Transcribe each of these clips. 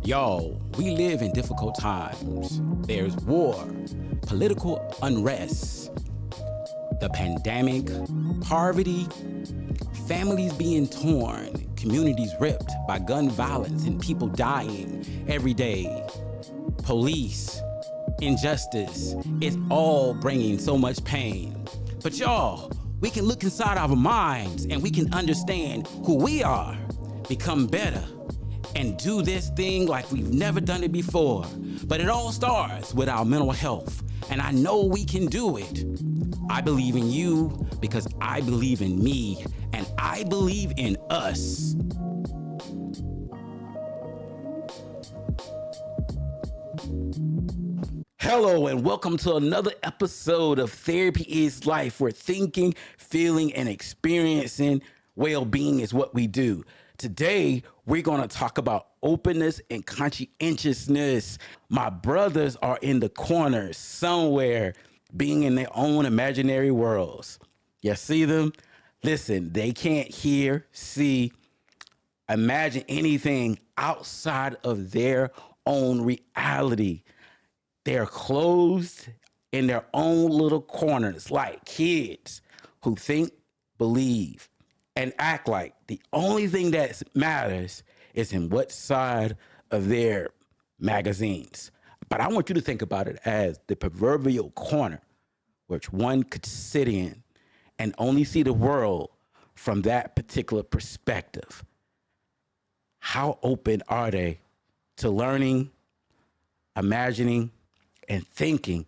Y'all, we live in difficult times. There's war, political unrest, the pandemic, poverty, families being torn, communities ripped by gun violence and people dying every day, police, injustice. It's all bringing so much pain. But y'all, we can look inside our minds and we can understand who we are, become better, and do this thing like we've never done it before. But it all starts with our mental health, and I know we can do it. I believe in you because I believe in me, and I believe in us. Hello and welcome to another episode of Therapy is Life, where thinking, feeling, and experiencing well-being is what we do. Today, we're going to talk about openness and conscientiousness. My brothers are in the corner somewhere, being in their own imaginary worlds. You see them? Listen, they can't hear, see, imagine anything outside of their own reality. They're closed in their own little corners, like kids who think, believe, and act like the only thing that matters is in what side of their magazines. But I want you to think about it as the proverbial corner, which one could sit in and only see the world from that particular perspective. How open are they to learning, imagining, and thinking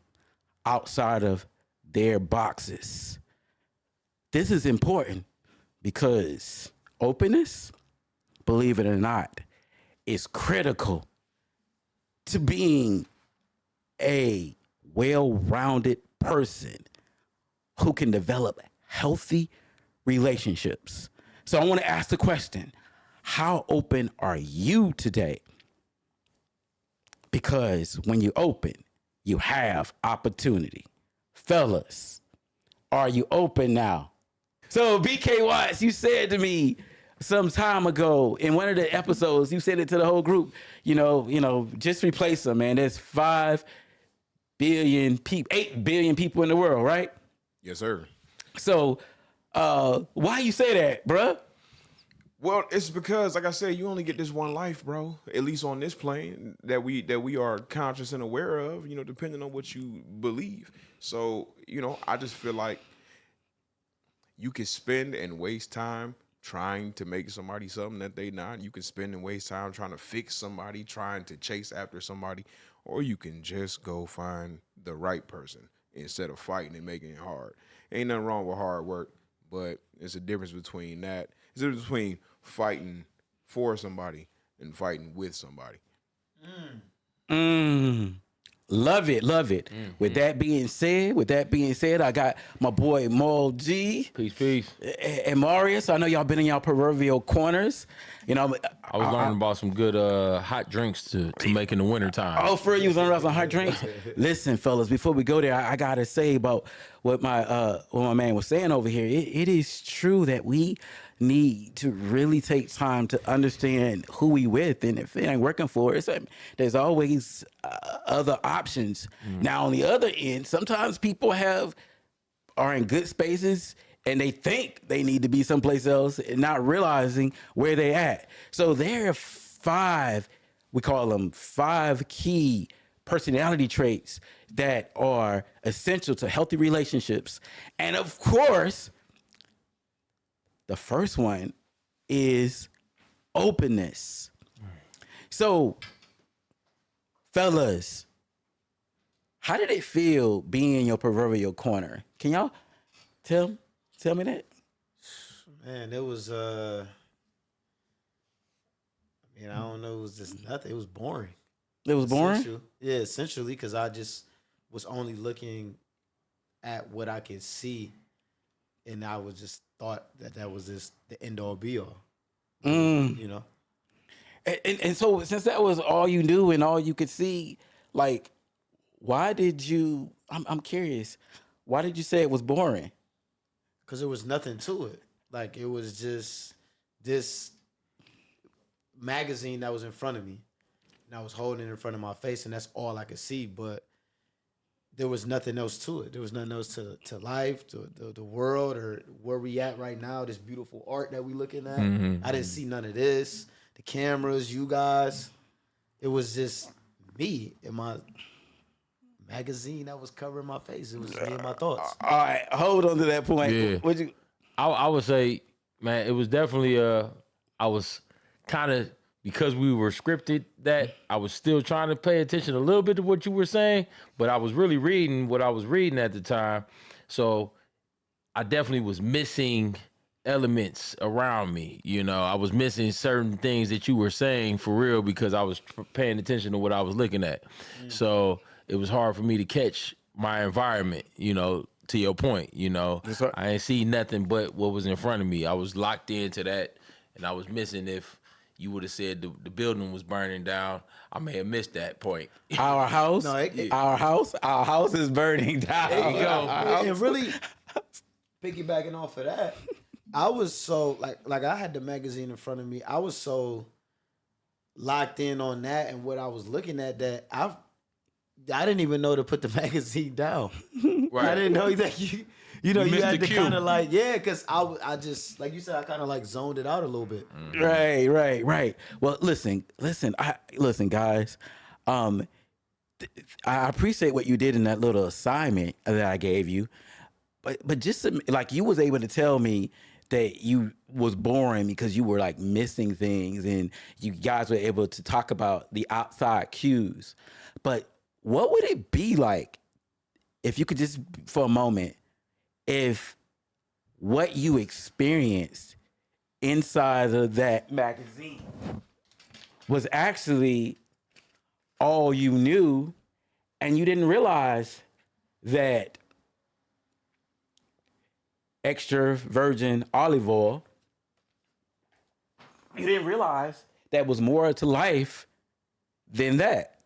outside of their boxes? This is important because openness, believe it or not, is critical to being a well-rounded person who can develop healthy relationships. So I want to ask the question, how open are you today? Because when you open, you have opportunity. Fellas, are you open now? So BK Watts, you said to me some time ago in one of the episodes, you said it to the whole group, just replace them, man. There's 5 billion people, 8 billion people in the world, right? Yes, sir. So why you say that, bruh? Well, it's because, like I said, you only get this one life, bro. At least on this plane that we are conscious and aware of, depending on what you believe. So, I just feel like you can spend and waste time trying to make somebody something that they not. You can spend and waste time trying to fix somebody, trying to chase after somebody, or you can just go find the right person instead of fighting and making it hard. Ain't nothing wrong with hard work, but it's a difference between that. It's a difference between fighting for somebody and fighting with somebody. Love it, love it. Mm-hmm. With that being said, I got my boy Maul G. Peace. And Marius. I know y'all been in y'all proverbial corners. I was learning about some good hot drinks to make in the wintertime. Oh, for you was learning about some hot drinks? Listen, fellas, before we go there, I gotta say about what my man was saying over here. It is true that we need to really take time to understand who we with, and if it ain't working for us, there's always other options. Now, on the other end, sometimes people are in good spaces and they think they need to be someplace else and not realizing where they at. So there are 5, we call them 5 key personality traits that are essential to healthy relationships. And of course, the first one is openness. So, fellas, how did it feel being in your proverbial corner? Can y'all tell me that? Man, it was I don't know, it was just nothing. It was boring. It was boring? Essentially, because I just was only looking at what I could see, and I was just thought that was just the end all be all. And so since that was all you knew and all you could see, like, why did you? I'm curious. Why did you say it was boring? Because there was nothing to it. Like, it was just this magazine that was in front of me, and I was holding it in front of my face, and that's all I could see. But there was nothing else to it. There was nothing else to life, to the world, or where we at right now. This beautiful art that we looking at. I didn't see none of this. The cameras, you guys. It was just me and my magazine that was covering my face. It was me and my thoughts. All right, hold on to that point. Yeah. Would you? I would say, man, it was definitely I was kind of, because we were scripted, that I was still trying to pay attention a little bit to what you were saying, but I was really reading what I was reading at the time. So I definitely was missing elements around me. You know, I was missing certain things that you were saying for real because I was paying attention to what I was looking at. So it was hard for me to catch my environment, you know, to your point, you know. Yes, sir. I ain't see nothing but what was in front of me. I was locked into that, and I was missing, if you would have said the building was burning down, I may have missed that point. Our house, No, our house is burning down. There you go. And really piggybacking off of that, I was so like I had the magazine in front of me. I was so locked in on that and what I was looking at that I didn't even know to put the magazine down. Right. I didn't know that you know, you missed had the to cue. kind of like, yeah, because I just, like you said, I kind of like zoned it out a little bit. Right. Well, listen, guys. I appreciate what you did in that little assignment that I gave you, but just like you was able to tell me that you was boring because you were like missing things, and you guys were able to talk about the outside cues. But what would it be like if you could just, for a moment, if what you experienced inside of that magazine was actually all you knew, and you didn't realize that extra virgin olive oil, you didn't realize that was more to life than that?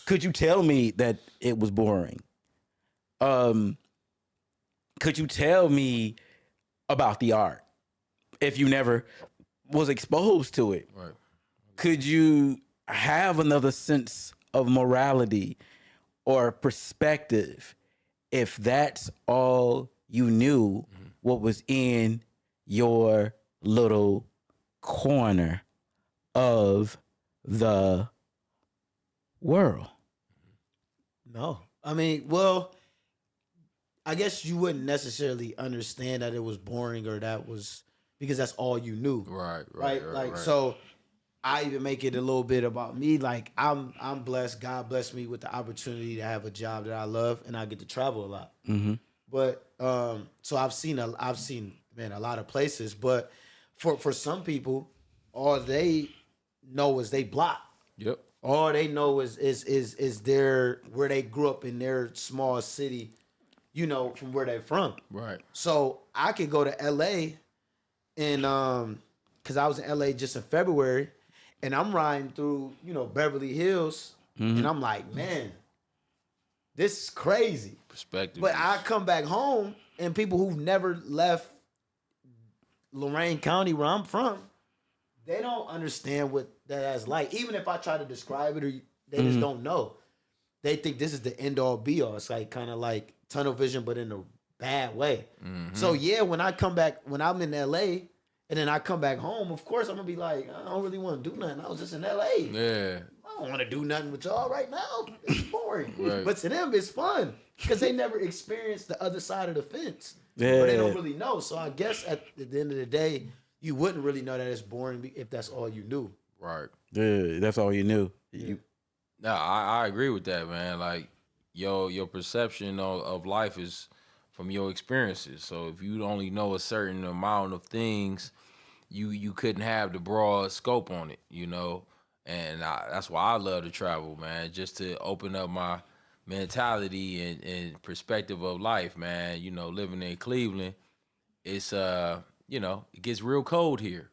Could you tell me that it was boring? Could you tell me about the art if you never was exposed to it? Right. Could you have another sense of morality or perspective if that's all you knew, what was in your little corner of the world? No. I mean, well, I guess you wouldn't necessarily understand that it was boring or that was because that's all you knew. Right. So I even make it a little bit about me. Like I'm blessed. God blessed me with the opportunity to have a job that I love, and I get to travel a lot. Mm-hmm. But so I've seen man a lot of places. But for some people, all they know is they block. Yep. All they know is their where they grew up in their small city, you know, from where they're from. Right. So I could go to LA and because I was in LA just in February, and I'm riding through, you know, Beverly Hills, and I'm like, man, this is crazy. Perspective. But I come back home, and people who've never left Lorain County, where I'm from, they don't understand what that's like. Even if I try to describe it, or they just don't know. They think this is the end all be all. It's like kind of like tunnel vision, but in a bad way. So yeah, when I come back, when I'm in LA, and then I come back home, of course I'm gonna be like, I don't really want to do nothing. I was just in LA. Yeah. I don't want to do nothing with y'all right now. It's boring. Right. But to them, it's fun because they never experienced the other side of the fence. Yeah. Or they don't really know. So I guess at the end of the day, you wouldn't really know that it's boring if that's all you knew. Right. Yeah, that's all you knew. No, I agree with that, man. Like your perception of life is from your experiences. So if you only know a certain amount of things, you couldn't have the broad scope on it, you know. And that's why I love to travel, man, just to open up my mentality and perspective of life, man. You know, living in Cleveland, it's you know, it gets real cold here.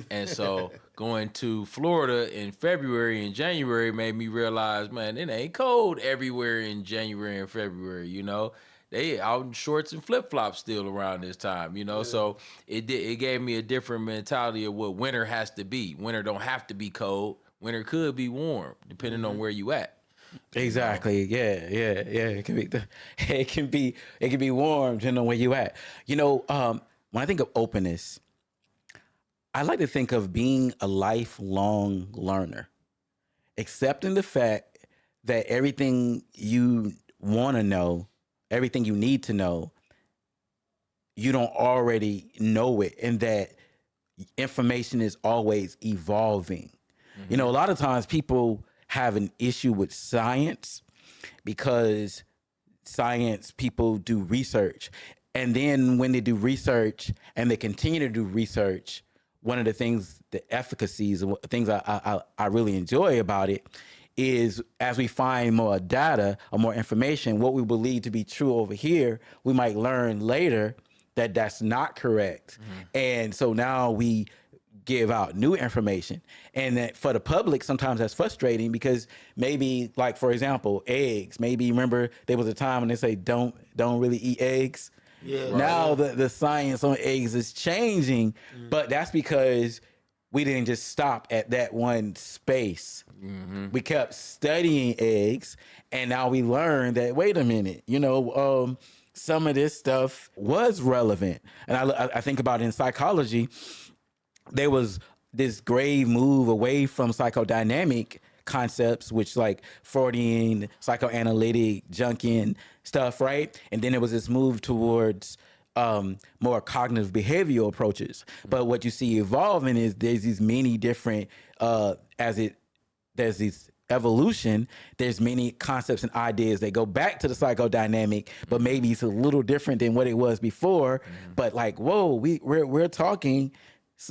And so going to Florida in February and January made me realize, man, it ain't cold everywhere in January and February, you know. they out in shorts and flip flops still around this time, So it gave me a different mentality of what winter has to be. Winter don't have to be cold. Winter could be warm, depending on where you at. Exactly. Yeah. It can be it can be warm depending on where you at. When I think of openness, I like to think of being a lifelong learner, accepting the fact that everything you want to know, everything you need to know, you don't already know it, and that information is always evolving. A lot of times people have an issue with science because science people do research. And then when they do research and they continue to do research, one of the things, the efficacies and things I really enjoy about it is as we find more data or more information, what we believe to be true over here, we might learn later that that's not correct. And so now we give out new information, and that for the public sometimes that's frustrating because maybe, like, for example, eggs, maybe remember there was a time when they say don't really eat eggs. Yeah. Now the science on eggs is changing, but that's because we didn't just stop at that one space. We kept studying eggs, and now we learned that, wait a minute, some of this stuff was relevant. And I think about in psychology, there was this grave move away from psychodynamic concepts, which like Freudian, psychoanalytic, Jungian stuff, right? And then there was this move towards more cognitive behavioral approaches. But what you see evolving is there's these many different, there's these evolution, there's many concepts and ideas that go back to the psychodynamic, but maybe it's a little different than what it was before. But like, whoa, we're talking,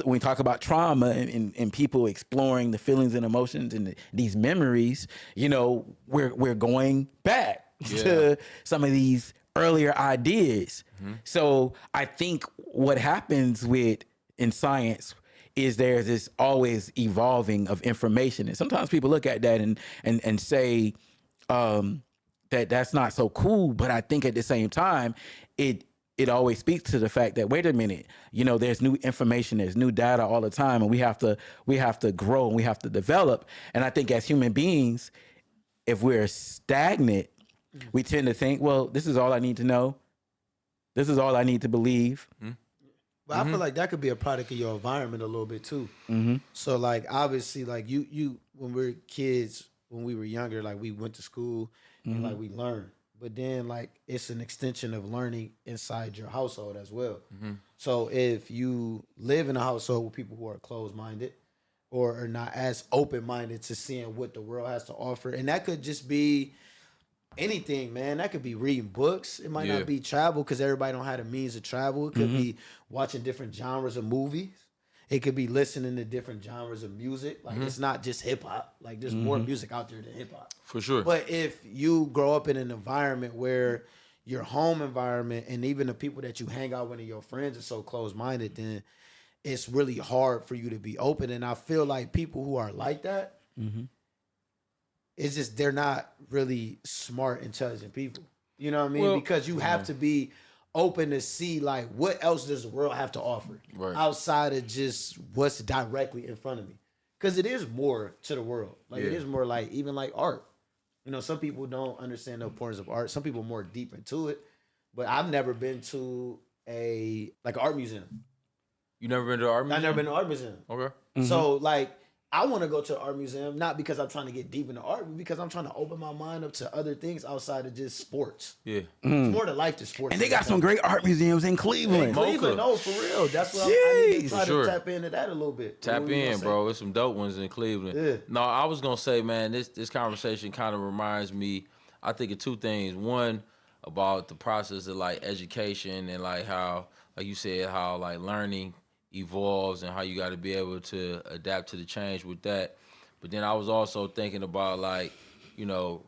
when we talk about trauma and people exploring the feelings and emotions and these memories, we're going back to some of these earlier ideas. So I think what happens in science is there's this always evolving of information. And sometimes people look at that and say that's not so cool. But I think at the same time, it always speaks to the fact that, wait a minute, there's new information, there's new data all the time, and we have to grow and we have to develop. And I think as human beings, if we're stagnant, we tend to think, well, this is all I need to know. This is all I need to believe. But I feel like that could be a product of your environment a little bit too. So like, obviously, like you when we were kids, when we were younger, like we went to school and like we learned. But then, like, it's an extension of learning inside your household as well. So if you live in a household with people who are closed-minded or are not as open-minded to seeing what the world has to offer, and that could just be anything, man. That could be reading books. It might not be travel because everybody don't have the means to travel. It could be watching different genres of movies. It could be listening to different genres of music. Like, it's not just hip hop. Like, there's more music out there than hip hop. For sure. But if you grow up in an environment where your home environment and even the people that you hang out with and your friends are so close-minded, then it's really hard for you to be open. And I feel like people who are like that, it's just they're not really smart, intelligent people. You know what I mean? Because you have to be open to see, like, what else does the world have to offer outside of just what's directly in front of me. Because it is more to the world. Like, it is more like, even like art. Some people don't understand the importance of art. Some people are more deep into it. But I've never been to an art museum. You never been to an art museum? I've never been to an art museum. Okay. So, like, I want to go to an art museum, not because I'm trying to get deep into art, but because I'm trying to open my mind up to other things outside of just sports. Yeah. It's more to life than sports. And they got some great art museums in Cleveland. Cleveland, no, for real. That's what I need to try sure. to tap into that a little bit. Tap in, bro. There's some dope ones in Cleveland. Yeah. No, I was gonna say, man, this conversation kind of reminds me, I think, of two things. One, about the process of like education and like how, like you said, how like learning evolves and how you got to be able to adapt to the change with that. But then I was also thinking about like,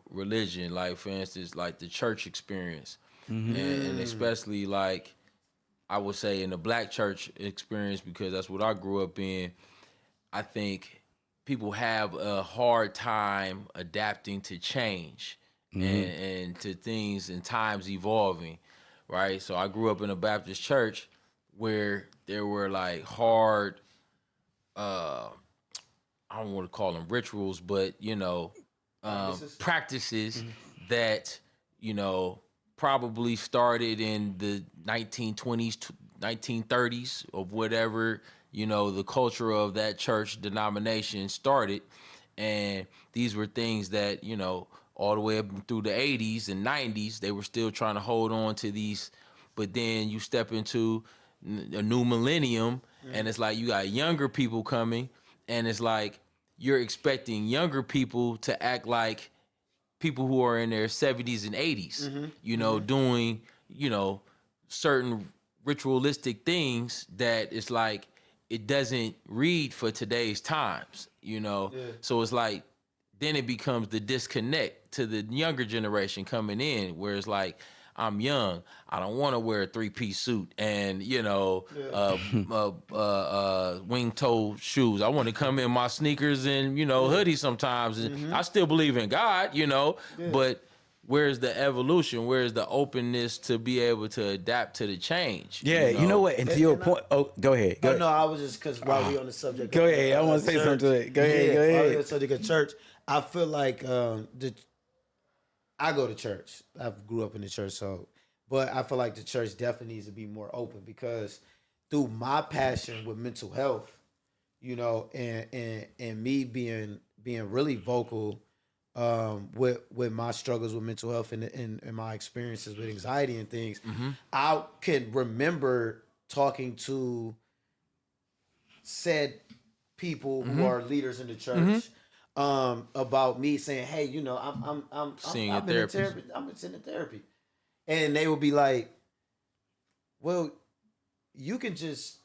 religion, like for instance, like the church experience, and especially like I would say in the black church experience, because that's what I grew up in. I think people have a hard time adapting to change. and to things and times evolving, right? So I grew up in a Baptist church where there were like hard, I don't want to call them rituals, but practices that probably started in the 1920s, 1930s, of whatever the culture of that church denomination started, and these were things that all the way up through the 80s and 90s they were still trying to hold on to these, but then you step into a new millennium, and it's like you got younger people coming, and it's like you're expecting younger people to act like people who are in their 70s and 80s, doing, certain ritualistic things that it's like it doesn't read for today's times, So it's like then it becomes the disconnect to the younger generation coming in, where it's like, I'm young. I don't want to wear a 3-piece suit and wing toe shoes. I want to come in my sneakers and hoodie sometimes. And I still believe in God, but where's the evolution? Where's the openness to be able to adapt to the change? Yeah, you know what? And to your point, go ahead. Go ahead. No, I was just because while we on the subject. Go ahead. I want to say something to it. Go ahead. While we on the subject of church, I feel like I go to church. I grew up in the church, but I feel like the church definitely needs to be more open, because through my passion with mental health, and me being really vocal with my struggles with mental health and my experiences with anxiety and things, I can remember talking to said people who are leaders in the church. About me saying, hey, I've been in therapy. I'm in therapy, and they would be like, well,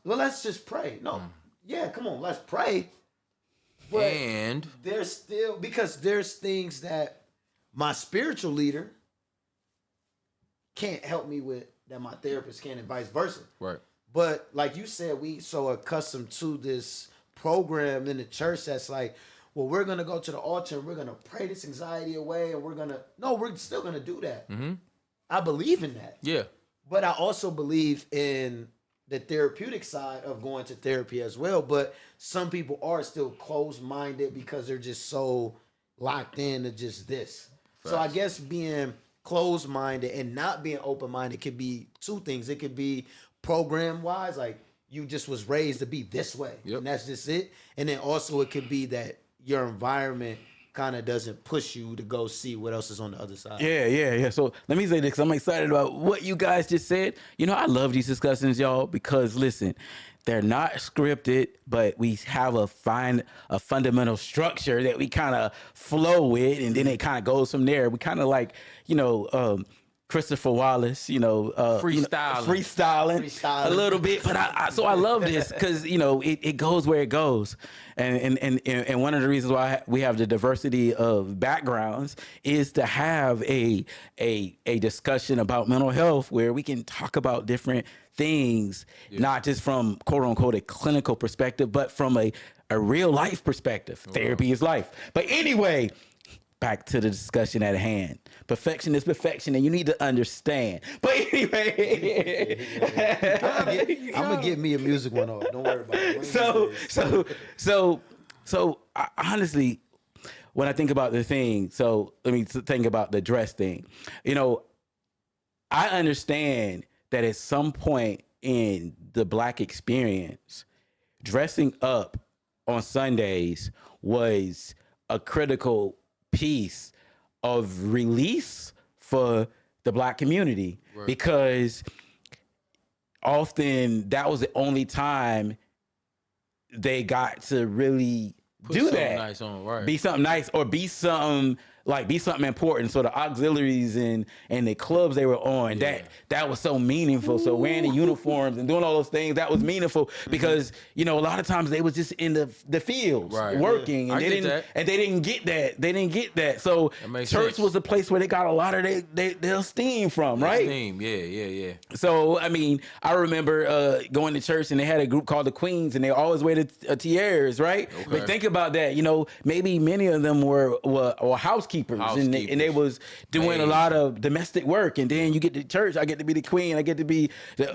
let's just pray. No, yeah, come on, let's pray. But and there's still, because there's things that my spiritual leader can't help me with that my therapist can, and vice versa. Right. But like you said, we so accustomed to this program in the church that's like, well, we're going to go to the altar and we're going to pray this anxiety away, and we're still going to do that. I believe in that. Yeah. But I also believe in the therapeutic side of going to therapy as well. But some people are still closed-minded because they're just so locked into just this. Facts. So I guess being closed-minded and not being open-minded could be two things. It could be program-wise, like you just was raised to be this way, and that's just it. And then also it could be that your environment kind of doesn't push you to go see what else is on the other side. Yeah. So let me say this, 'cause I'm excited about what you guys just said. I love these discussions, y'all, because listen, they're not scripted, but we have a fundamental structure that we kind of flow with, and then it kind of goes from there. We kind of like, Christopher Wallace, freestyling a little bit, but I love this because it goes where it goes, and one of the reasons why we have the diversity of backgrounds is to have a discussion about mental health where we can talk about different things, not just from quote unquote a clinical perspective, but from a real life perspective. Therapy is life. But anyway, back to the discussion at hand. Perfection is perfection, and you need to understand. But anyway, I'm gonna get me a music one off. Don't worry about it. So honestly, when I think about the thing, so let me think about the dress thing. I understand that at some point in the Black experience, dressing up on Sundays was a critical piece of release for the Black community, because often that was the only time they got to really do that. Nice on, right. Be something nice, or be something important. So the auxiliaries and the clubs they were on, that was so meaningful. So wearing the uniforms and doing all those things, that was meaningful because a lot of times they was just in the fields working, and they didn't get that. They didn't get that. So church was a place where they got a lot of their esteem from, right? Esteem, yeah. So I mean, I remember going to church, and they had a group called the Queens, and they always wear the tiaras, right? Okay. But think about that. Maybe many of them were housekeepers. housekeepers, and they was doing a lot of domestic work, and then you get to church, I get to be the queen, I get to be the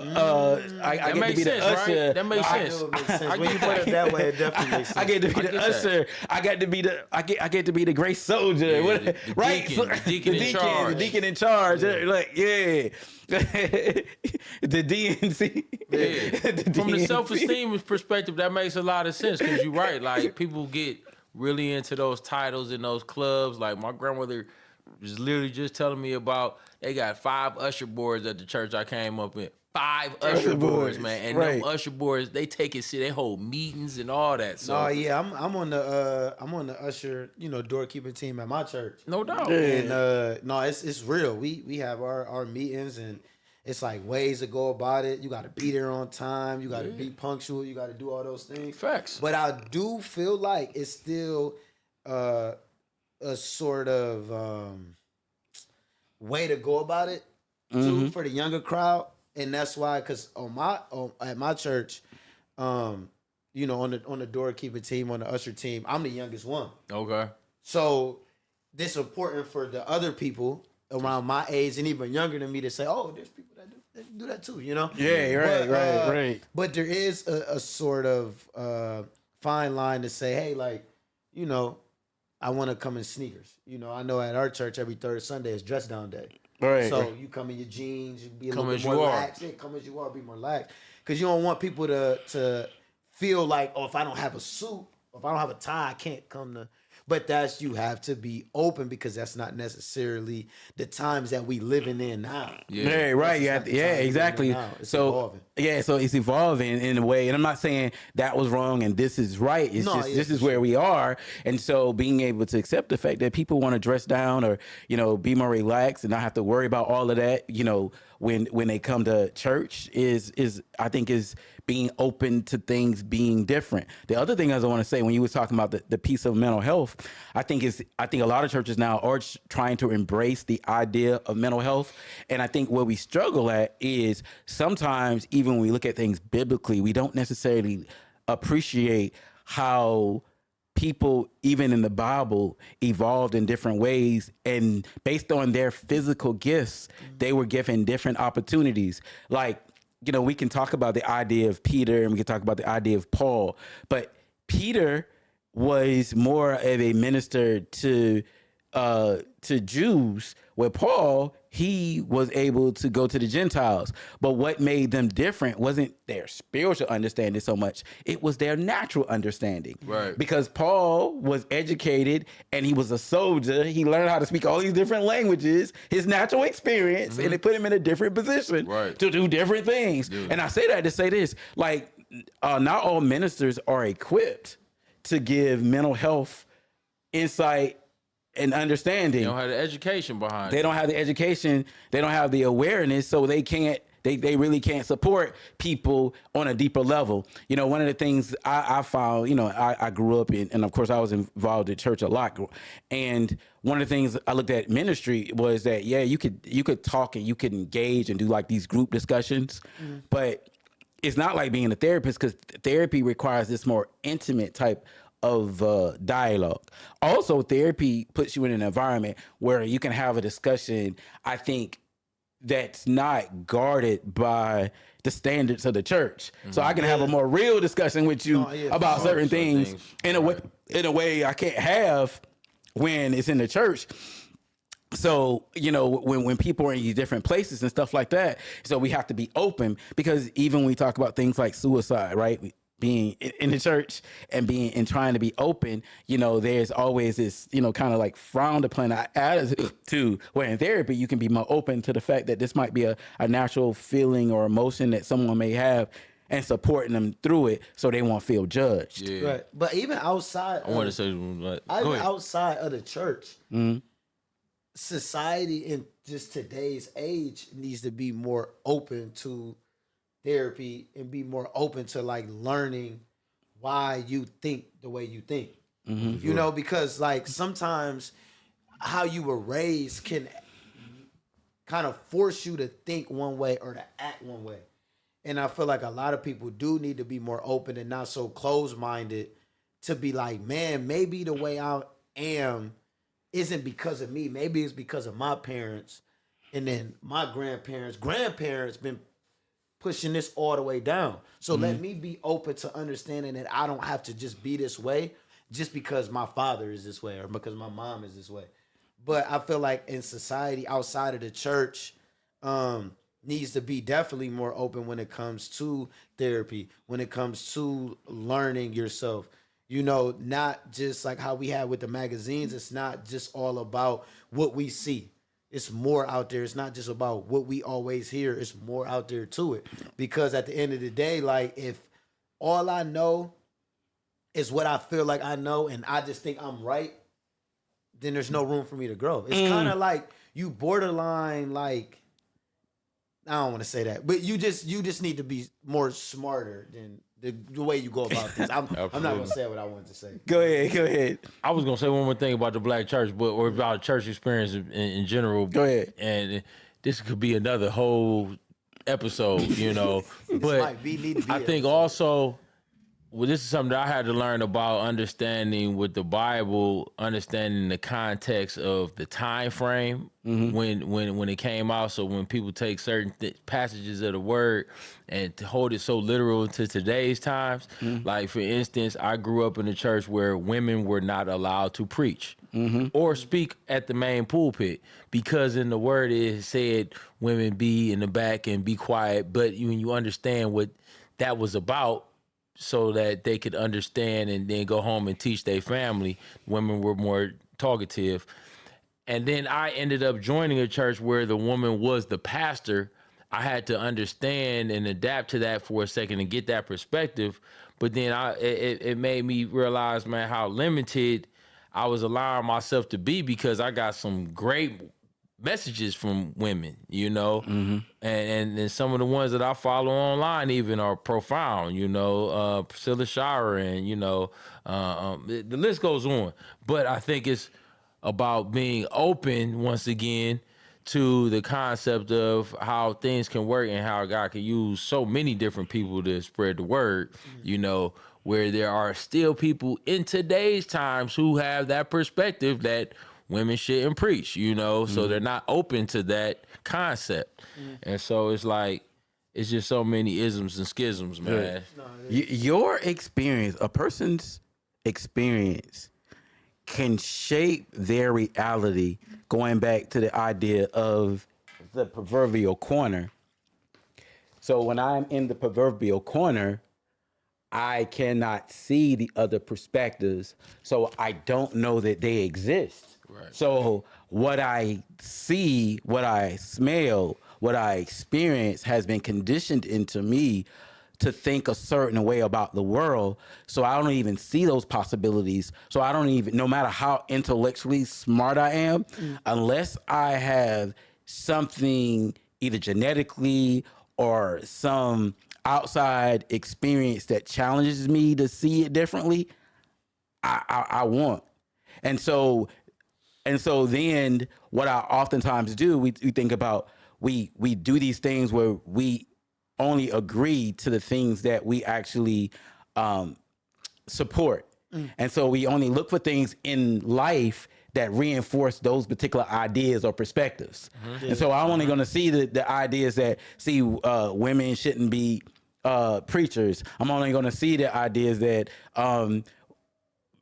I get to be the usher. Right? That makes sense. It makes sense. When you put it that way, it definitely makes sense. I get to be the usher. I get to be the I get to be the grace soldier. Yeah, the right? the deacon in charge. The deacon in charge. Like, yeah. The DNC. Yeah. From the self-esteem perspective, that makes a lot of sense because you're right. Like, people get really into those titles in those clubs. Like, my grandmother was literally just telling me about they got 5 usher boards at the church I came up in. 5 usher boards, man. And them usher boards, they take it, they hold meetings and all that. So oh yeah, I'm on the usher, doorkeeping team at my church. No doubt. And no, it's real. We have our meetings, and it's like ways to go about it. You got to be there on time. You got to be punctual. You got to do all those things. Facts. But I do feel like it's still a sort of way to go about it too for the younger crowd. And that's why, because at my church, on the doorkeeper team, on the usher team, I'm the youngest one. Okay. So this important for the other people around my age and even younger than me to say, oh, there's people that do that too, Yeah, right. But there is a sort of fine line to say, hey, like, I want to come in sneakers. I know at our church every third Sunday is dress down day. Right. So you come in your jeans, you be a Come little as bit more you are. relaxed. Yeah, come as you are, be more relaxed. Because you don't want people to feel like, oh, if I don't have a suit, if I don't have a tie, I can't come to. But you have to be open because that's not necessarily the times that we living in now. Yeah, right. Exactly. It's so evolving. Yeah, so it's evolving in a way, and I'm not saying that was wrong and this is right. It's this is where we are, and so being able to accept the fact that people want to dress down or be more relaxed and not have to worry about all of that. When they come to church is I think is being open to things being different. The other thing I want to say when you were talking about the piece of mental health, I think a lot of churches now are trying to embrace the idea of mental health. And I think where we struggle at is sometimes even when we look at things biblically, we don't necessarily appreciate how people, even in the Bible, evolved in different ways. And based on their physical gifts, they were given different opportunities. Like, we can talk about the idea of Peter and we can talk about the idea of Paul, but Peter was more of a minister to Jews, where Paul, he was able to go to the Gentiles. But what made them different wasn't their spiritual understanding so much. It was their natural understanding. Right. Because Paul was educated and he was a soldier. He learned how to speak all these different languages, his natural experience, and it put him in a different position to do different things. Dude. And I say that to say this, like, not all ministers are equipped to give mental health insight and understanding. They don't have the education behind it. They don't have the education. They don't have the awareness, so they can't. They really can't support people on a deeper level. One of the things I found, I grew up in, and of course I was involved in church a lot. And one of the things I looked at ministry was that, you could talk and you could engage and do like these group discussions, but it's not like being a therapist, because therapy requires this more intimate type of dialogue. Also, therapy puts you in an environment where you can have a discussion, I think, that's not guarded by the standards of the church. So I can have a more real discussion with you about certain things in a way I can't have when it's in the church. So, when people are in these different places and stuff like that, so we have to be open, because even when we talk about things like suicide, right? Being in the church and trying to be open, there's always this, kind of like frowned upon attitude, where in therapy, you can be more open to the fact that this might be a natural feeling or emotion that someone may have, and supporting them through it so they won't feel judged. Yeah. Right. But even outside, outside of the church, society in just today's age needs to be more open to therapy and be more open to like learning why you think the way you think. Because like sometimes how you were raised can kind of force you to think one way or to act one way. And I feel like a lot of people do need to be more open and not so closed-minded to be like, man, maybe the way I am isn't because of me. Maybe it's because of my parents, and then my grandparents been pushing this all the way down. So let me be open to understanding that I don't have to just be this way just because my father is this way or because my mom is this way. But I feel like in society outside of the church, needs to be definitely more open when it comes to therapy, when it comes to learning yourself. Not just like how we have with the magazines. It's not just all about what we see. It's more out there. It's not just about what we always hear. It's more out there to it. Because at the end of the day, like if all I know is what I feel like I know and I just think I'm right, then there's no room for me to grow. It's kind of like you borderline like, I don't want to say that, but you just need to be more smarter than the way you go about this. I'm not gonna say what I wanted to say. Go ahead. I was gonna say one more thing about the black church, or about church experience in general. Go ahead. And this could be another whole episode, But I think also, well, this is something that I had to learn about understanding with the Bible, understanding the context of the time frame when it came out. So when people take certain passages of the word and to hold it so literal to today's times, like for instance, I grew up in a church where women were not allowed to preach or speak at the main pulpit because in the word it said women be in the back and be quiet. But when you understand what that was about, so that they could understand and then go home and teach their family, women were more talkative. And then I ended up joining a church where the woman was the pastor. I had to understand and adapt to that for a second and get that perspective. But then it made me realize, man, how limited I was allowing myself to be because I got some great messages from women, and some of the ones that I follow online even are profound, Priscilla Shire and, the list goes on. But I think it's about being open once again to the concept of how things can work and how God can use so many different people to spread the word, where there are still people in today's times who have that perspective that women shouldn't preach, so they're not open to that concept. And so it's like, it's just so many isms and schisms, man. Your experience, a person's experience can shape their reality, going back to the idea of the proverbial corner. So when I'm in the proverbial corner, I cannot see the other perspectives, so I don't know that they exist. Right. So what I see, what I smell, what I experience has been conditioned into me to think a certain way about the world. So I don't even see those possibilities. So I don't even, no matter how intellectually smart I am, unless I have something either genetically or some outside experience that challenges me to see it differently, I won't. And so then what I oftentimes do, we think about, we do these things where we only agree to the things that we actually support. And so we only look for things in life that reinforce those particular ideas or perspectives. And so I'm only going to see the ideas that women shouldn't be preachers. I'm only going to see the ideas that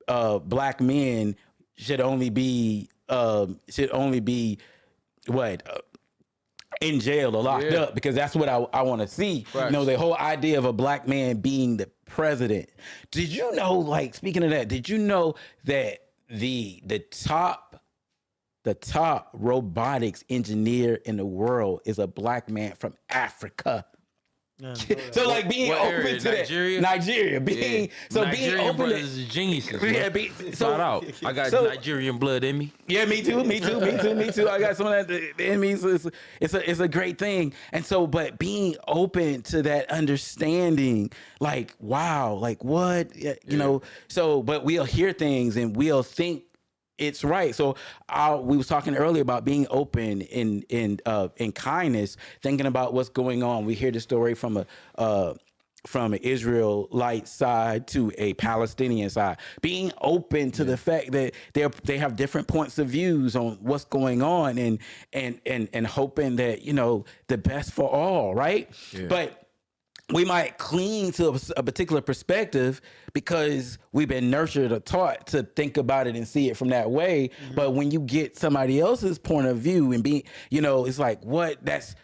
black men should only be in jail or locked up, because that's what I want to see. Right. The whole idea of a black man being the president. Did you know, like, speaking of that, did you know that the top robotics engineer in the world is a black man from Africa? So like being open to Nigeria, being Nigerian open brothers is geniuses. Shout out. I got Nigerian blood in me. Yeah, me too. I got some of that in me. So it's a great thing. And so, but being open to that understanding, like, wow, like what, so, but we'll hear things and we'll think it's right. So we was talking earlier about being open in kindness, thinking about what's going on. We hear the story from from an Israelite side to a Palestinian side, being open to the fact that they have different points of views on what's going on, and hoping that, you know, the best for all, right? Yeah. But we might cling to a particular perspective because we've been nurtured or taught to think about it and see it from that way. But when you get somebody else's point of view and be, you know, it's like, what? That's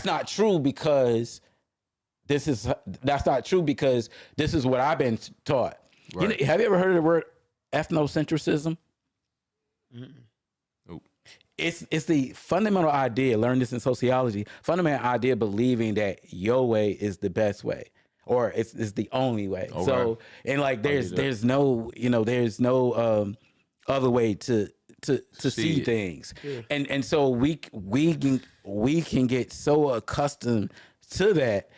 not true because that's not true because this is what I've been taught. Right. You know, have you ever heard of the word ethnocentrism? Nope. It's the fundamental idea, learn this in sociology, fundamental idea believing that your way is the best way or it's the only way. Okay. So, and like there's no, you know, there's no other way to see it. things. Yeah. And so we can get so accustomed to that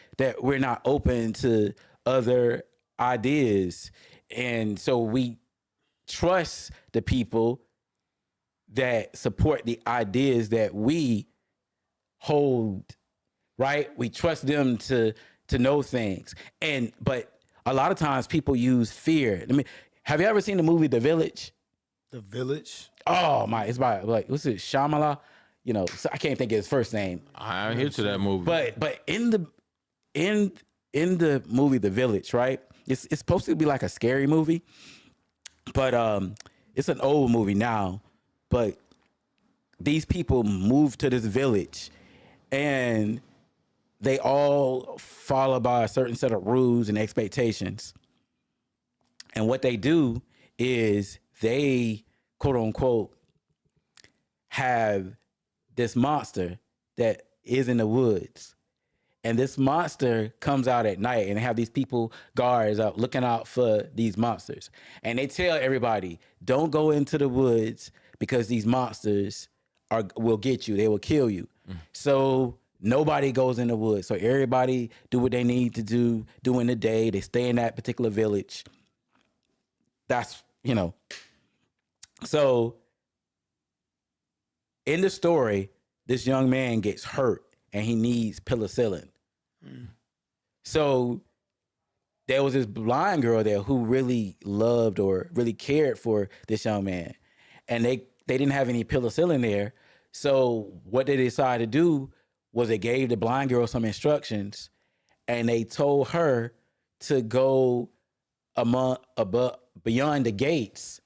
we're not open to other ideas. And so we trust the people that support the ideas that we hold, right? We trust them to know things. But a lot of times people use fear. Have you ever seen the movie The Village? The Village? Oh my, it's by like, what's it, Shyamalan? You know, so I can't think of his first name. I ain't here to that movie. But in the movie The Village, right? It's supposed to be like a scary movie, but it's an old movie now. But these people move to this village and they all follow by a certain set of rules and expectations. And what they do is they, quote unquote, have this monster that is in the woods. And this monster comes out at night and have these people, guards out looking out for these monsters. And they tell everybody, don't go into the woods because these monsters will get you. They will kill you. So nobody goes in the woods. So everybody do what they need to do during the day. They stay in that particular village. That's, you know. So in the story, this young man gets hurt and he needs penicillin. So there was this blind girl there who really loved or really cared for this young man. And they didn't have any penicillin there. So what they decided to do was they gave the blind girl some instructions and they told her to go beyond the gates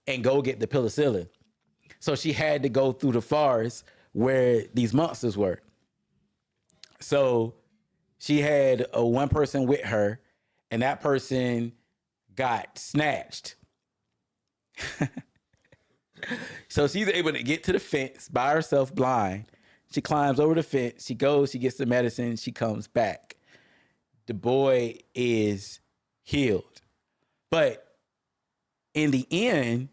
and go get the penicillin. So she had to go through the forest where these monsters were. So she had one person with her, and that person got snatched. So she's able to get to the fence by herself, blind. She climbs over the fence. She goes, she gets the medicine. She comes back. The boy is healed. But in the end,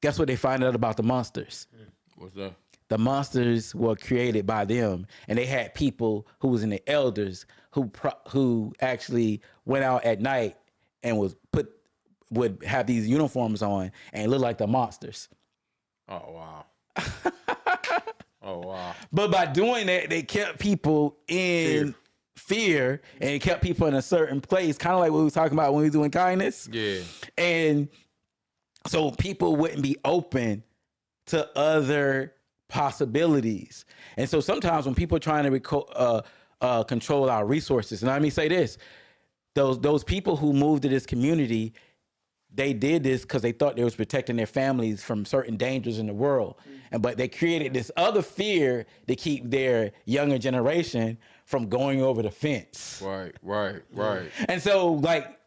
guess what they find out about the monsters? What's that? The monsters were created by them, and they had people who was in the elders who actually went out at night and would have these uniforms on and look like the monsters. Oh wow. Oh wow. But by doing that, they kept people in fear and kept people in a certain place, kind of like what we were talking about when we were doing kindness. Yeah. And so people wouldn't be open to other possibilities. And so sometimes when people are trying to control our resources, and let me say this, those people who moved to this community, they did this because they thought they was protecting their families from certain dangers in the world. But they created this other fear to keep their younger generation from going over the fence. Right. And so like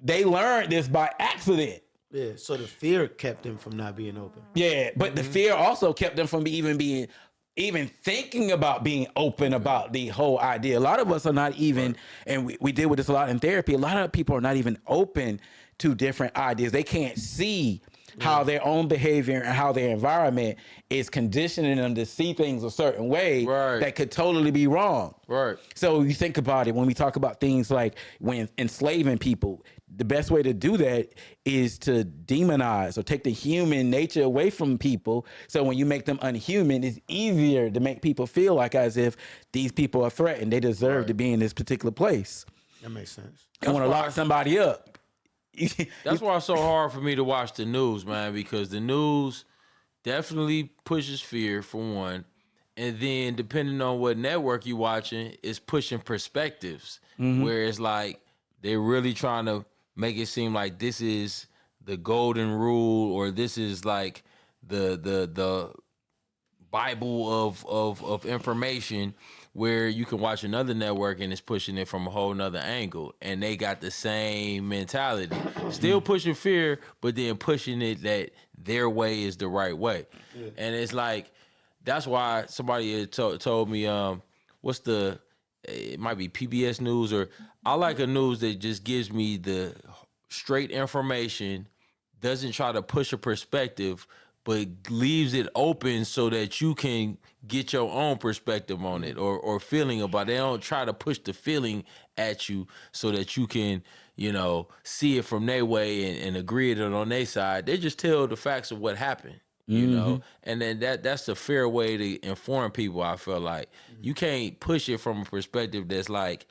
they learned this by accident. Yeah, so the fear kept them from not being open. Yeah, but the fear also kept them from even thinking about being open about the whole idea. A lot of us are not even, and we deal with this a lot in therapy, a lot of people are not even open to different ideas. They can't see how their own behavior and how their environment is conditioning them to see things a certain way Right. that could totally be wrong. Right. So you think about it when we talk about things like when enslaving people, the best way to do that is to demonize or take the human nature away from people. So when you make them unhuman, it's easier to make people feel like as if these people are threatened. They deserve to be in this particular place. That makes sense. I want to lock somebody up. That's why it's so hard for me to watch the news, man, because the news definitely pushes fear for one. And then depending on what network you're watching, it's pushing perspectives where it's like they're really trying to make it seem like this is the golden rule or this is like the Bible of information, where you can watch another network and it's pushing it from a whole nother angle, and they got the same mentality, still pushing fear, but then pushing it that their way is the right way. And it's like, that's why somebody had told me, it might be PBS News, or I like a news that just gives me the straight information, doesn't try to push a perspective, but leaves it open so that you can get your own perspective on it or feeling about it. They don't try to push the feeling at you so that you can, see it from their way and agree it on their side. They just tell the facts of what happened, you know? And then that's a fair way to inform people, I feel like. You can't push it from a perspective that's like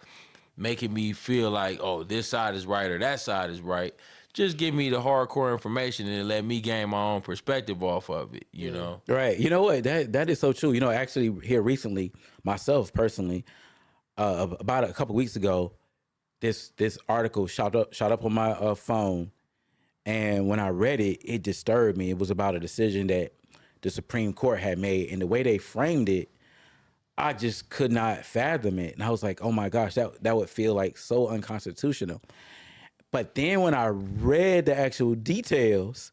making me feel like, oh, this side is right or that side is right. Just give me the hardcore information and let me gain my own perspective off of it, you know? Right. You know what? That is so true. Actually here recently, myself personally, about a couple weeks ago, this article shot up on my phone. And when I read it, it disturbed me. It was about a decision that the Supreme Court had made. And the way they framed it, I just could not fathom it. And I was like, oh my gosh, that would feel like so unconstitutional. But then when I read the actual details,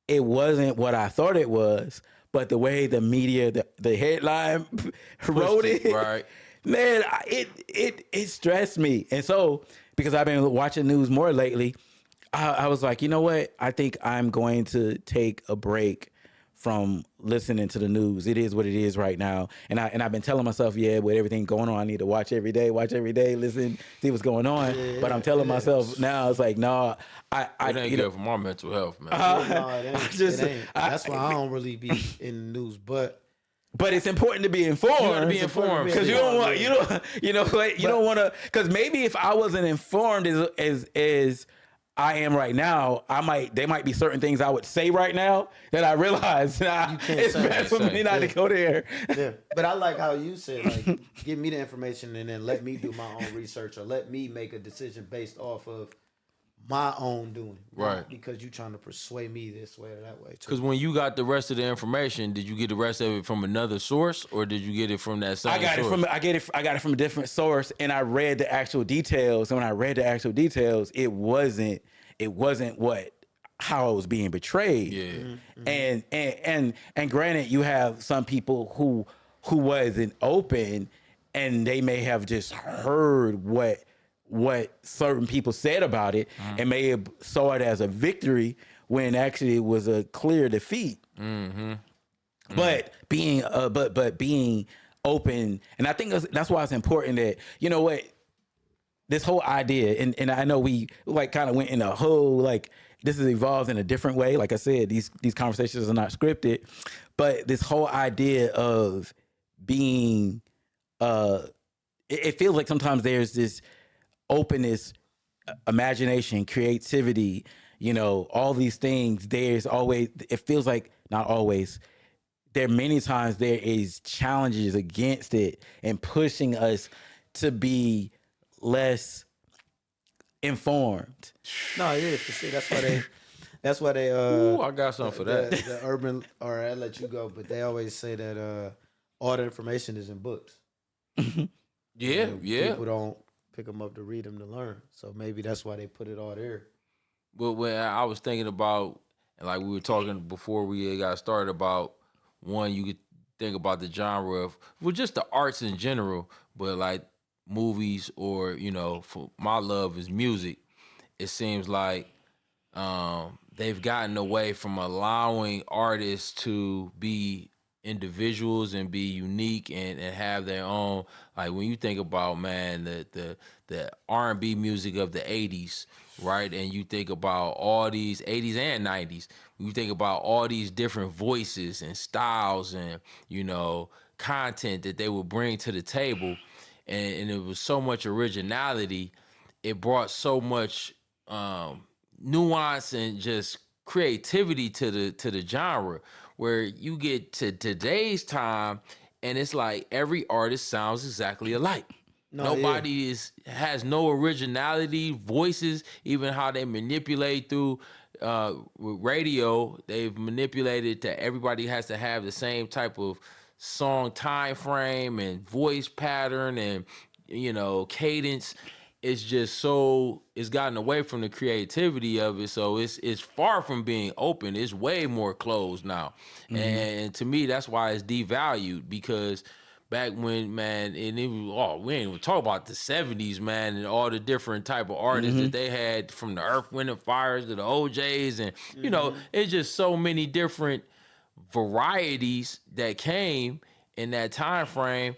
it wasn't what I thought it was. But the way the media, the headline wrote it, right. Man, it stressed me. And so, because I've been watching news more lately, I was like, you know what? I think I'm going to take a break from listening to the news. It is what it is right now. And I've been telling myself, yeah, with everything going on, I need to watch every day, listen, see what's going on. But I'm telling myself now, it's like, no, it ain't good for my mental health, man. No, it ain't. That's why I don't really be in the news, but it's important to be informed. You got to be informed because you don't want to. Because maybe if I wasn't informed as I am right now, there might be certain things I would say right now that I realize it's best for me not to go there. Yeah, but I like how you said, like, give me the information and then let me do my own research or let me make a decision based off of my own doing, right? Because you trying to persuade me this way or that way. Because when you got the rest of the information, did you get the rest of it from another source, or did you get it from that same source? I got it from a different source, and I read the actual details. And when I read the actual details, it wasn't how it was being betrayed. Yeah. And granted, you have some people who wasn't open, and they may have just heard what certain people said about it and may have saw it as a victory when actually it was a clear defeat. But being open, and I think that's why it's important that, you know what, this whole idea, and I know we like kind of went in a whole, like, this has evolved in a different way. Like I said, these conversations are not scripted, but this whole idea of being, it feels like sometimes there's this openness, imagination, creativity, all these things. There's always, it feels like, not always, there many times there is challenges against it and pushing us to be less informed. No, yeah, for sure. That's why they Ooh, I got something for that. The urban, or I let you go, but they always say that all the information is in books. Yeah. People don't pick them up to read them to learn. So maybe that's why they put it all there. But when I was thinking about, and like we were talking before we got started about, one, you could think about the genre of, well, just the arts in general, but like movies or, for my love is music. It seems like they've gotten away from allowing artists to be individuals and be unique and have their own. Like when you think about, man, the R&B music of the 80s, right? And you think about all these 80s and 90s, you think about all these different voices and styles and, you know, content that they would bring to the table, and it was so much originality. It brought so much nuance and just creativity to the genre, where you get to today's time and it's like every artist sounds exactly alike. Nobody has no originality, voices, even how they manipulate through radio. They've manipulated that everybody has to have the same type of song time frame and voice pattern and, you know, cadence. It's just so, it's gotten away from the creativity of it. So it's far from being open. It's way more closed now. And to me, that's why it's devalued, because back when, man, and it was, we ain't even talk about the 70s, man, and all the different type of artists that they had, from the Earth, Wind and Fires to the OJs, and you know, it's just so many different varieties that came in that time frame.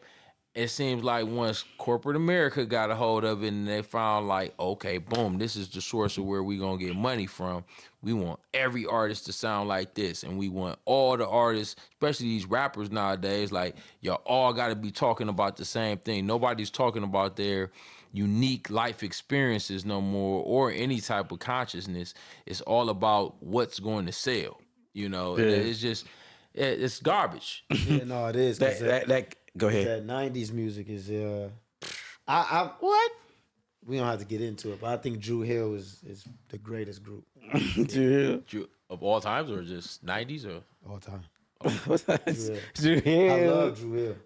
It seems like once corporate America got a hold of it and they found like, okay, boom, this is the source of where we gonna get money from. We want every artist to sound like this, and we want all the artists, especially these rappers nowadays, like, y'all all gotta be talking about the same thing. Nobody's talking about their unique life experiences no more, or any type of consciousness. It's all about what's going to sell. You know, it's just, it's garbage. Yeah, no, it is. That go ahead. That 90s music is I what? We don't have to get into it, but I think Drew Hill is the greatest group. Drew Drew, of all times, or just 90s, or All time. Drew Hill. I love Drew Hill.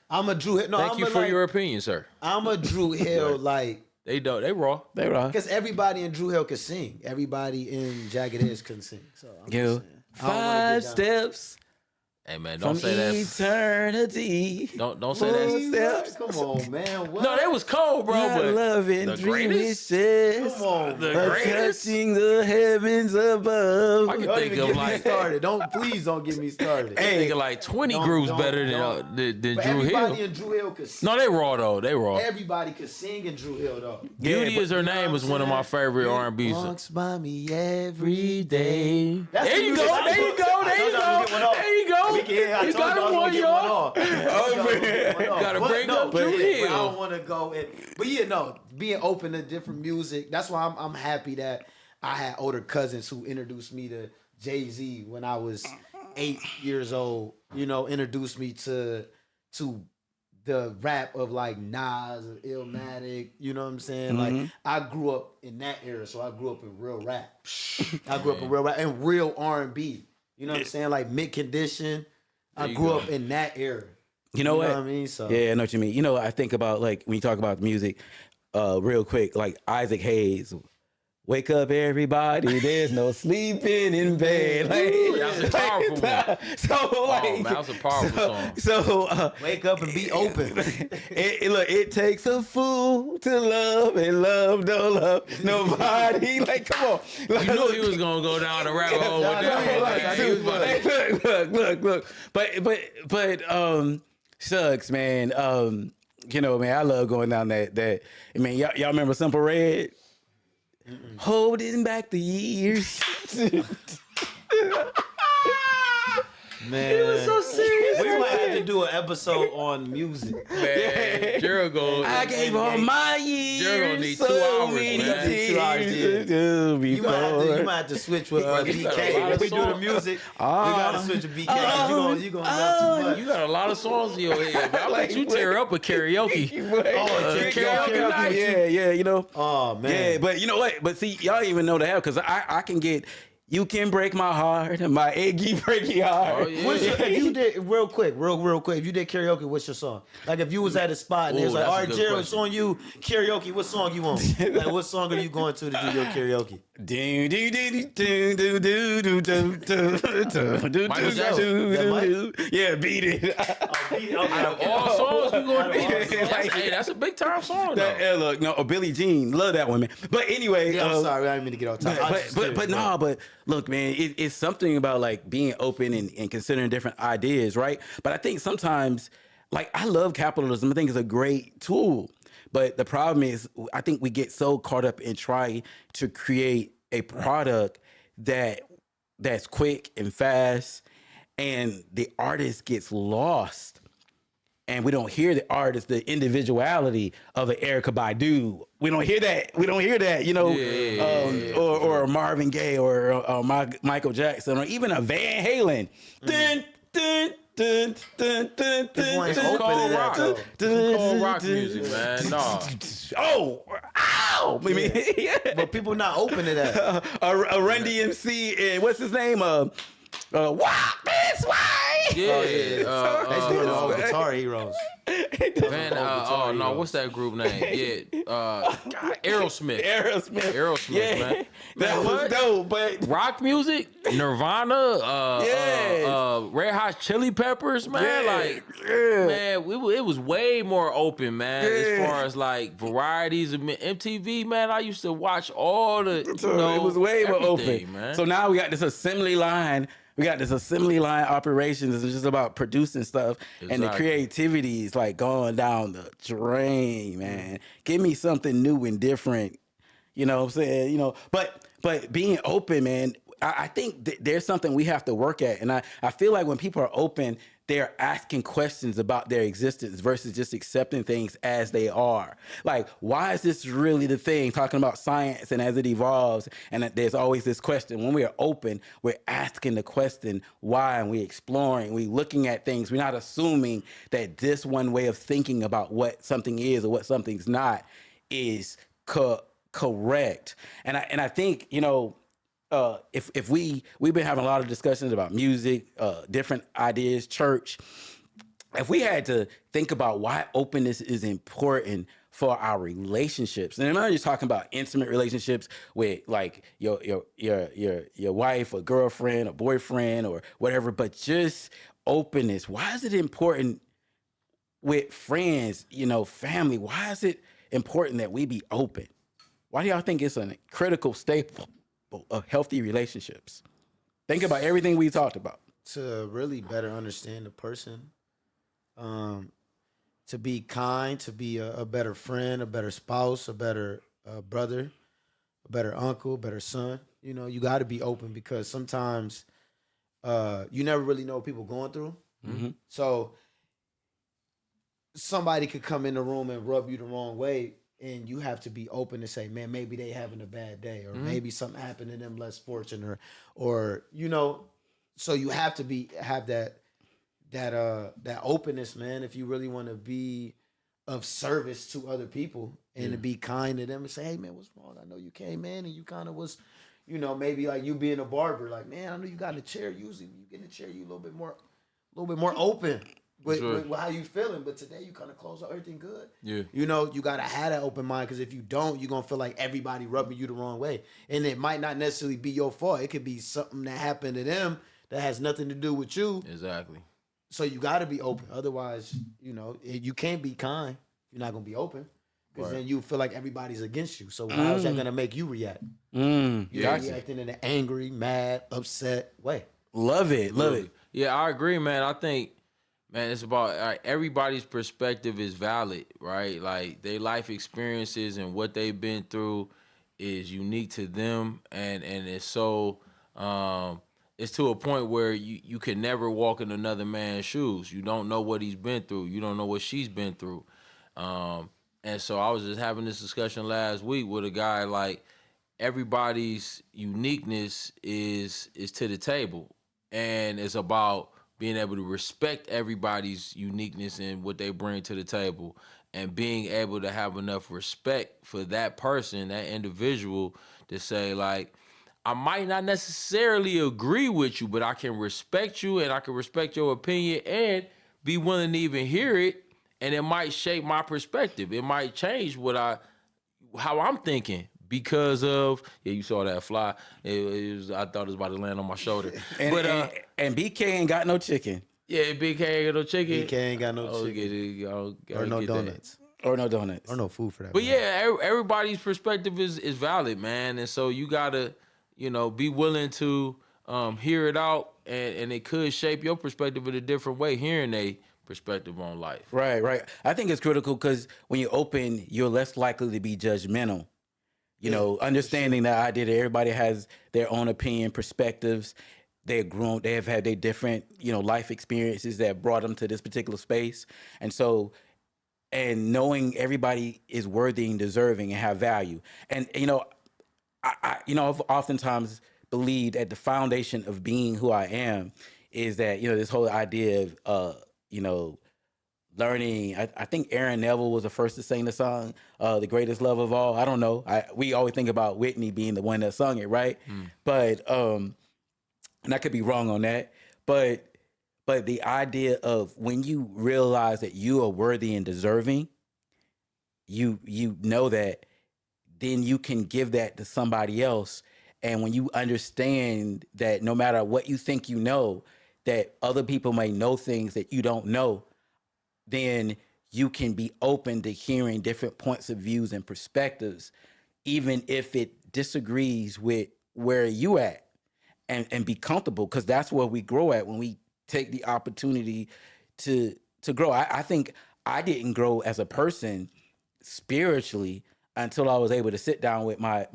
I'm a Drew Hill. No, thank you for your opinion, sir. I'm a Drew Hill, like, They raw. They raw. because everybody in Drew Hill could sing. Everybody in Jagged Edge couldn't sing. So I'm just saying. I don't wanna 5 get down. steps Hey man, don't from say that. eternity. Don't say that. Steps. Come on, man. What? No, that was cold, bro. My But love and the dream greatest? wishes Come on, The man. greatest? touching the heavens above. I can Don't think even of get me like, started. Please don't get me started. I think of like 20 Don't- groups don't- better don't. than But Drew everybody Hill. in Drew Hill could sing. No, they raw though. They raw. Everybody could sing in Drew Hill, though. Beauty is her You know name what is I'm one of my saying? favorite It R&B's. walks by me every day. That's There the you music go. I There you put- go. I There you told y'all I was go. gonna get one off. There you go. We can hear. I You told got y'all I it, was boy, gonna get one off. Gotta bring up Drew Hill. I don't want to go. But yeah, no, being open to different music. That's why I'm happy that I had older cousins who introduced me to Jay-Z when I was 8 years old. You know, introduced me to the rap of like Nas or Illmatic. You know what I'm saying? Like, I grew up in that era, so I grew up in real rap. I grew up in real rap and real R&B. You know what I'm saying? Like Mint Condition. I you grew go. up in that era. You know what? I mean? So Yeah, I know what you mean. You know, I think about, like, when you talk about music, real quick, like Isaac Hayes. Wake up, everybody! There's no sleeping in bed. Like, That's a powerful one. So, like, man, that was a powerful song. So, wake up and be open. look, it takes a fool to love, and love don't love nobody. Like, come on. Like, You knew he was gonna go down the rabbit hole with I know he was. I that. knew He was he about was. to- look. But shucks, man. You know, man, I love going down that. I mean, y'all remember Simple Red? Holding back the years. Man, He was so serious. we might have to do an episode on music. Man, Gerald goes. I gave all my years. You're gonna need so 2 hours, many man. tears 2 hours, yeah. to You before. might have to switch with You got a BK. lot When of we do the songs. music, we gotta switch with BK. You gonna rap too much. You got a lot of songs in your head. I Like, bet you tear up with karaoke. karaoke night. Yeah, you know. Oh man. Yeah, but you know what? But see, y'all even know that because I can get. You can break my heart, my achy breaky heart. Oh, yeah. What's your, if you did real quick, if you did karaoke, what's your song? Like if you was at a spot and it was Ooh, like, that's a all right, good Gerald, it's question. on you. Karaoke, what song you want? Like what song are you going to do your karaoke? Do do do do do do do do do do Michael do Jackson. do That do. Yeah, beat it. Out of all songs, you going to be? That's a big time song though. Look, no, Billie Jean, love that one, man. But anyway, Yeah, I'm sorry, I didn't mean to get off topic. I was just curious, but bro. no, Look, man, it's something about like being open and considering different ideas, right? But I think sometimes, like, I love capitalism. I think it's a great tool. But the problem is, I think we get so caught up in trying to create a product that's quick and fast, and the artist gets lost, and we don't hear the artist, the individuality of an Erykah Badu. We don't hear that. We don't hear that, or Marvin Gaye or Michael Jackson or even a Van Halen. Dun, dun, dun, dun, dun, People ain't dun, open dun, to that, dun, though. dun, Cold dun, rock dun, music, man. Nah. Oh, ow! I mean, yeah. But people not open to that. A Run DMC and what's his name? Walk this way. Yeah. They still the old Guitar Heroes. Man, oh no, what's that group name? Yeah, God, Aerosmith. Aerosmith, Yeah. Man. That was what? dope, but Rock music, Nirvana, Red Hot Chili Peppers, man. Man, it was way more open, man. As far as like varieties of MTV, man, I used to watch all the. it was way more open, man. So now we got this assembly line. We got this assembly line operations. It's just about producing stuff, and the creativity is like going down the drain, man. Give me something new and different. You know what I'm saying? But being open, man, I think there's something we have to work at. And I feel like when people are open, they're asking questions about their existence versus just accepting things as they are. Like, why is this really the thing? Talking about science and as it evolves, and that there's always this question. When we are open, we're asking the question why, and we're exploring, we're looking at things. We're not assuming that this one way of thinking about what something is or what something's not is correct. And I think, if we've been having a lot of discussions about music, different ideas, church. If we had to think about why openness is important for our relationships, and I'm not just talking about intimate relationships with like your wife or girlfriend or boyfriend or whatever, but just openness. Why is it important with friends, family? Why is it important that we be open? Why do y'all think it's a critical staple of healthy relationships? Think about everything we talked about. To really better understand the person, to be kind, to be a better friend, a better spouse, a better brother, a better uncle, a better son. You got to be open because sometimes you never really know what people going through. Mm-hmm. So somebody could come in the room and rub you the wrong way, and you have to be open to say, man, maybe they having a bad day, or maybe something happened to them less fortunate, or so you have to have that openness, man, if you really want to be of service to other people and to be kind to them and say, hey, man, what's wrong? I know you came in and you kind of was, maybe like you being a barber, like, man, I know you got a chair. Usually when you get in a chair, you a little bit more open. With how you feeling, but today you kind of close up, everything good. Yeah. You gotta have that open mind, because if you don't, you're gonna feel like everybody rubbing you the wrong way. And it might not necessarily be your fault. It could be something that happened to them that has nothing to do with you. Exactly. So you gotta be open. Otherwise, you can't be kind. You're not gonna be open. Because then you feel like everybody's against you. So how is that gonna make you react? You're reacting in an angry, mad, upset way. Love it. Yeah, I agree, man. I think, man, it's about everybody's perspective is valid, right? Like their life experiences and what they've been through is unique to them, and it's so it's to a point where you can never walk in another man's shoes. You don't know what he's been through. You don't know what she's been through. And so I was just having this discussion last week with a guy, like everybody's uniqueness is to the table, and it's about being able to respect everybody's uniqueness and what they bring to the table, and being able to have enough respect for that person, that individual, to say, like, I might not necessarily agree with you, but I can respect you and I can respect your opinion and be willing to even hear it, and it might shape my perspective. It might change how I'm thinking. Because of, you saw that fly. I thought it was about to land on my shoulder. And BK ain't got no chicken. Yeah, BK ain't got no chicken. BK ain't got no chicken. Or no donuts. Or no donuts. Or no food for that. But yeah, everybody's perspective is valid, man. And so you gotta, be willing to hear it out, and it could shape your perspective in a different way, hearing a perspective on life. Right, right. I think it's critical because when you're open, you're less likely to be judgmental. Understanding the idea that everybody has their own opinion, perspectives. They're grown. They have had their different, life experiences that brought them to this particular space, and knowing everybody is worthy and deserving and have value. And I've oftentimes believed at the foundation of being who I am is that this whole idea of learning. I think Aaron Neville was the first to sing the song, "The Greatest Love of All." I don't know. We always think about Whitney being the one that sung it, right? But and I could be wrong on that. But the idea of when you realize that you are worthy and deserving, you know that, then you can give that to somebody else. And when you understand that no matter what you think that other people may know things that you don't know, then you can be open to hearing different points of views and perspectives, even if it disagrees with where you at, and be comfortable, because that's where we grow at when we take the opportunity to grow. I think I didn't grow as a person spiritually until I was able to sit down with my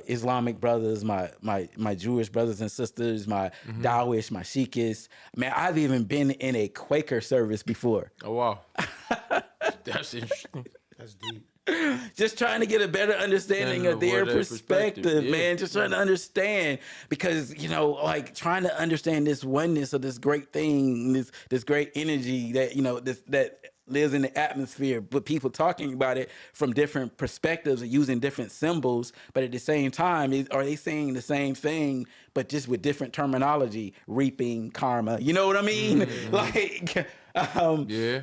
Islamic brothers, my Jewish brothers and sisters, my Dawish, my Shiites. Man, I've even been in a Quaker service before. Oh, wow. That's interesting. That's deep. Just trying to get a better understanding of their perspective, yeah. man. Just trying to understand, because trying to understand this oneness of this great thing, this great energy that that lives in the atmosphere, but people talking about it from different perspectives and using different symbols, but at the same time, are they saying the same thing, but just with different terminology? Reaping, karma, you know what I mean? Yeah.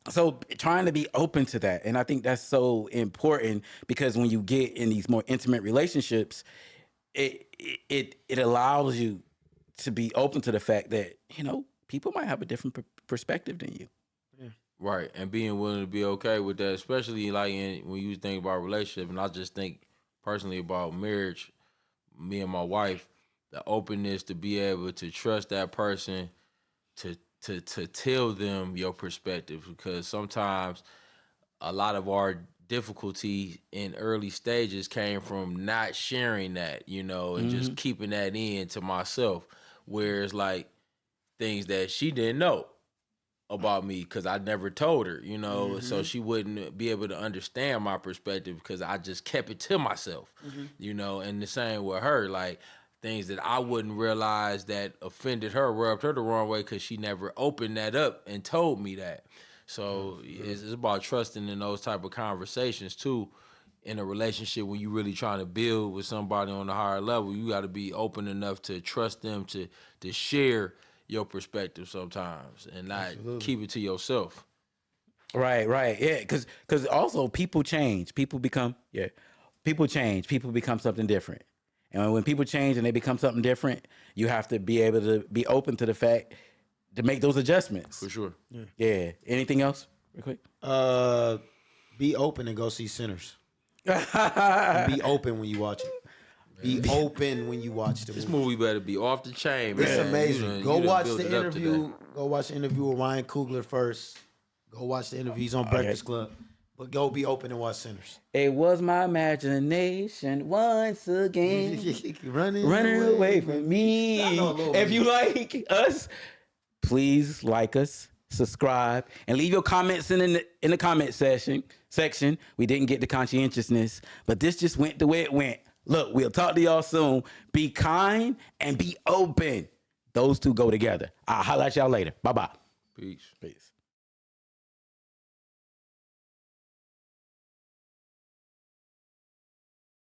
So trying to be open to that. And I think that's so important, because when you get in these more intimate relationships, it allows you to be open to the fact that, people might have a different perspective than you. Right, and being willing to be okay with that, especially when you think about relationship, and I just think personally about marriage, me and my wife, the openness to be able to trust that person, to tell them your perspective, because sometimes a lot of our difficulty in early stages came from not sharing that, and just keeping that in to myself, whereas things that she didn't know about me because I never told her, so she wouldn't be able to understand my perspective because I just kept it to myself, and the same with her, things that I wouldn't realize that offended her, rubbed her the wrong way because she never opened that up and told me that. So it's about trusting in those type of conversations too. In a relationship, when you really trying to build with somebody on a higher level, you got to be open enough to trust them to share your perspective sometimes, and not keep it to yourself. Right. Yeah, because also people change. People change. People become something different. And when people change and they become something different, you have to be able to be open to the fact to make those adjustments. For sure. Yeah. Anything else real quick? Be open and go see Sinners. And be open when you watch it. Be open when you watch the movie. This movie better be off the chain, man. It's amazing. Go watch the built it up interview. Go watch the interview with Ryan Coogler first. Go watch the interview. He's on Breakfast Club. But go be open and watch Sinners. It was my imagination once again running away from me. If you like us, please like us, subscribe, and leave your comments in the comment section. We didn't get the conscientiousness, but this just went the way it went. Look, we'll talk to y'all soon. Be kind and be open. Those two go together. I'll holler at y'all later. Bye-bye. Peace.